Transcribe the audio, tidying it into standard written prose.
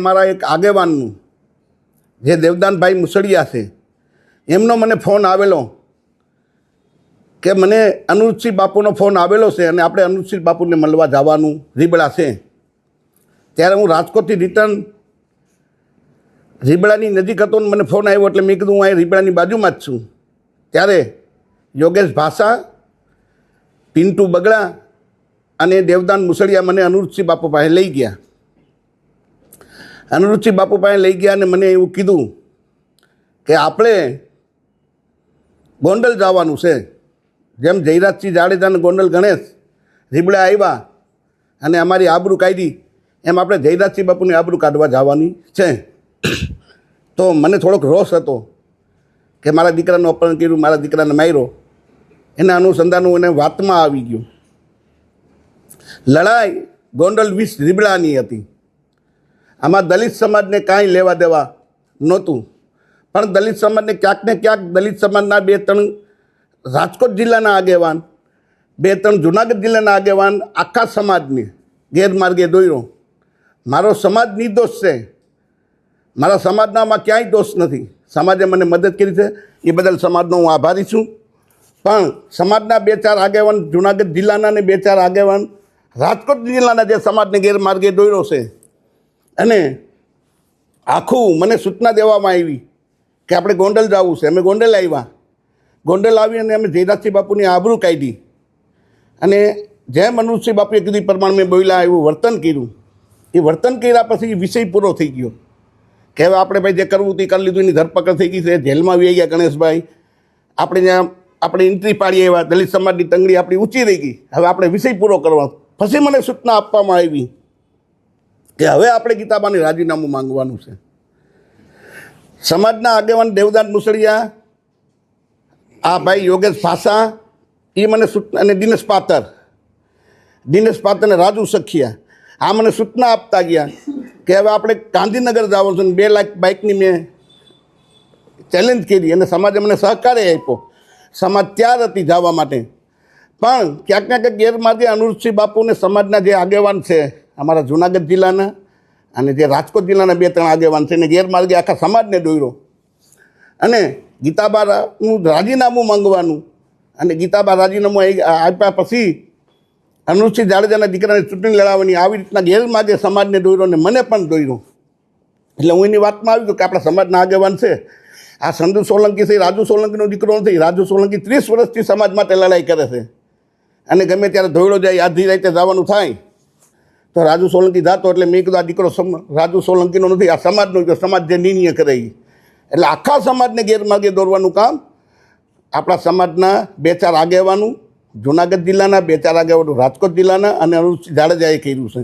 મારા એક આગેવાનનું જે દેવદાનભાઈ મુસળિયા છે એમનો મને ફોન આવેલો કે મને અનુરૂપસિંહ બાપુનો ફોન આવેલો છે અને આપણે અનુરૂપસિંહ બાપુને મળવા જવાનું રીબડા છે. ત્યારે હું રાજકોટથી રિટર્ન રીબડાની નજીક હતો ને મને ફોન આવ્યો એટલે મેં કીધું હું અહીં રીબડાની બાજુમાં જ છું. ત્યારે યોગેશ ભાષા, પિન્ટુ બગડા અને દેવદાન મુસળિયા મને અનુરૂપસિંહ બાપુ પાસે લઈ ગયા. અનુરૂપસિંહ બાપુ પાસે લઈ ગયા અને મને એવું કીધું કે આપણે ગોંડલ જવાનું છે. જેમ જયરાજસિંહ જાડેજાને ગોંડલ ગણેશ રીબડા આવ્યા અને અમારી આબરૂ કાઢી એમ આપણે જયરાજસિંહ બાપુની આબરૂ કાઢવા જવાની છે. તો મને થોડોક રોષ હતો કે મારા દીકરાનું અપહરણ કર્યું, મારા દીકરાને માર્યો. એના અનુસંધાનું એને વાતમાં આવી ગયું. લડાઈ ગોંડલ 20 રીબડાની હતી. આમાં દલિત સમાજને કાંઈ લેવા દેવા નહોતું. પણ દલિત સમાજને ક્યાંક ને ક્યાંક દલિત સમાજના 2-3 રાજકોટ જિલ્લાના આગેવાન, 2-3 જુનાગઢ જિલ્લાના આગેવાન આખા સમાજને ગેરમાર્ગે દોર્યો. મારો સમાજ નિર્દોષ છે, મારા સમાજનામાં ક્યાંય દોષ નથી. સમાજે મને મદદ કરી છે, એ બદલ સમાજનો હું આભારી છું. પણ સમાજના 2-4 આગેવાન જુનાગઢ જિલ્લાના ને 2-4 આગેવાન રાજકોટ જિલ્લાના જે સમાજને ગેરમાર્ગે દોર્યો છે અને આખું મને સૂચના દેવામાં આવી કે આપણે ગોંડલ જવું છે. અમે ગોંડલ આવ્યા. ગોંડલ આવી અને અમે જયરાજસિંહ બાપુની આબરૂ કાઢી અને જેમ અનુરૂપસિંહ બાપુએ કીધું પ્રમાણે મેં બોલ્યા એવું વર્તન કર્યું. એ વર્તન કર્યા પછી વિષય પૂરો થઈ ગયો કે હવે આપણે ભાઈ જે કરવું તે કરી લીધું. એની ધરપકડ થઈ ગઈ છે, જેલમાં વી ગયા ગણેશભાઈ. આપણે ત્યાં આપણે એન્ટ્રી પાડીએ એવા દલિત સમાજની તંગડી આપણી ઊંચી રહી ગઈ. હવે આપણે વિષય પૂરો કરવાનો. પછી મને સૂચના આપવામાં આવી કે હવે આપણે ગીતાબાને રાજીનામું માંગવાનું છે. સમાજના આગેવાન દેવદાન મુસળિયા, આ ભાઈ યોગેશ ભાષા, એ મને સૂચના, અને દિનેશ પાત્ર અને રાજુ સખિયા આ મને સૂચના આપતા ગયા કે હવે આપણે ગાંધીનગર જવાનું છે. 2 લાખ બાઇકની મેં ચેલેન્જ કરી અને સમાજે મને સહકાર આપ્યો. સમાજ તૈયાર હતી જવા માટે. પણ ક્યાંક ને ક્યાંક ગેરમાર્ગે અનુરૂપસિંહ બાપુને સમાજના જે આગેવાન છે અમારા જુનાગઢ જિલ્લાના અને જે રાજકોટ જિલ્લાના 2-3 આગેવાન છે એને ગેરમાર્ગે આખા સમાજને દોર્યો અને ગીતાબાનું રાજીનામું માંગવાનું. અને ગીતાબા રાજીનામું આપ્યા પછી અનુરૂપસિંહ જાડેજાના દીકરાને ચૂંટણી લડાવવાની આવી રીતના ગેરમાર્ગે સમાજને દોર્યો અને મને પણ દોર્યો. એટલે હું એની વાતમાં આવી ગયો કે આપણા સમાજના આગેવાન છે. આ સંધુ સોલંકી છે, રાજુ સોલંકીનો દીકરો નથી. રાજુ સોલંકી 30 વર્ષથી સમાજ માટે લડાઈ કરે છે અને ગમે ત્યારે ધોયડો જાય, આધી રાતે જવાનું થાય તો રાજુ સોલંકી જાતો. એટલે મેં કીધું આ દીકરો રાજુ સોલંકીનો નથી, આ સમાજનો. સમાજ જે નિર્ણય કરે એટલે આખા સમાજને ગેરમાર્ગે દોરવાનું કામ આપણા સમાજના 2-4 આગેવાનું જુનાગઢ જિલ્લાના, 2-4 આગેવાનો રાજકોટ જિલ્લાના અને અનુરૂપસિંહ જાડેજાએ કર્યું છે.